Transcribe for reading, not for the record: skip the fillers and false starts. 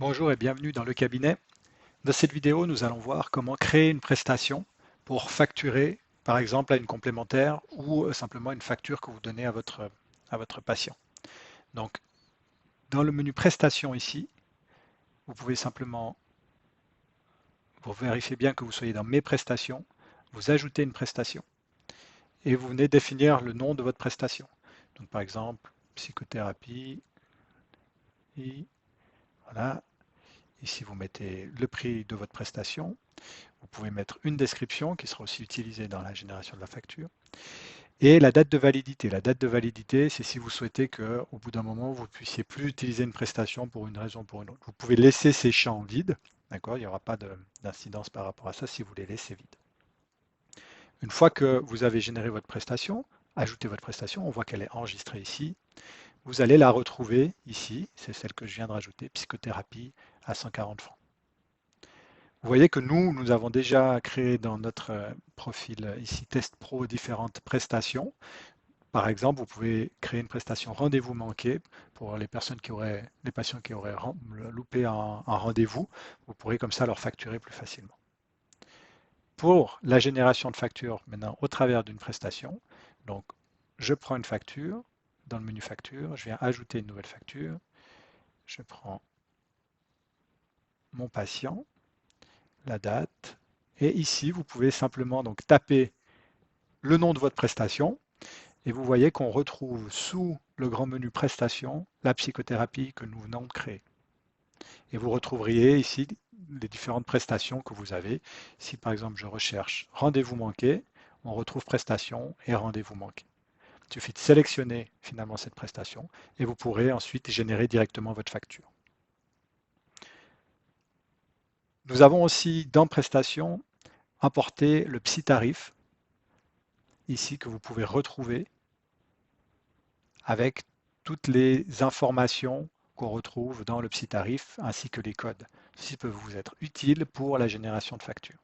Bonjour et bienvenue dans le cabinet. Dans cette vidéo, nous allons voir comment créer une prestation pour facturer, par exemple, à une complémentaire ou simplement une facture que vous donnez à votre patient. Donc, dans le menu prestations ici, vous pouvez simplement, vous vérifiez bien que vous soyez dans mes prestations, vous ajoutez une prestation et vous venez définir le nom de votre prestation. Donc, par exemple, psychothérapie, et voilà. Ici, vous mettez le prix de votre prestation. Vous pouvez mettre une description qui sera aussi utilisée dans la génération de la facture. Et la date de validité. La date de validité, c'est si vous souhaitez qu'au bout d'un moment, vous ne puissiez plus utiliser une prestation pour une raison ou pour une autre. Vous pouvez laisser ces champs vides, d'accord? Il n'y aura pas d'incidence par rapport à ça si vous les laissez vides. Une fois que vous avez généré votre prestation, ajoutez votre prestation, on voit qu'elle est enregistrée ici. Vous allez la retrouver ici, c'est celle que je viens de rajouter, psychothérapie à 140 francs. Vous voyez que nous avons déjà créé dans notre profil ici Test Pro différentes prestations. Par exemple, vous pouvez créer une prestation rendez-vous manqué pour les patients qui auraient loupé un rendez-vous. Vous pourrez comme ça leur facturer plus facilement. Pour la génération de factures, maintenant au travers d'une prestation, donc je prends une facture, dans le menu facture, je viens ajouter une nouvelle facture, je prends mon patient, la date, et ici vous pouvez simplement donc taper le nom de votre prestation et vous voyez qu'on retrouve sous le grand menu prestations la psychothérapie que nous venons de créer. Et vous retrouveriez ici les différentes prestations que vous avez. Si par exemple je recherche rendez-vous manqué, on retrouve prestation et rendez-vous manqué. Il suffit de sélectionner finalement cette prestation et vous pourrez ensuite générer directement votre facture. Nous avons aussi dans prestations importé le psy tarif ici que vous pouvez retrouver avec toutes les informations qu'on retrouve dans le psy tarif ainsi que les codes. Ceci peut vous être utile pour la génération de factures.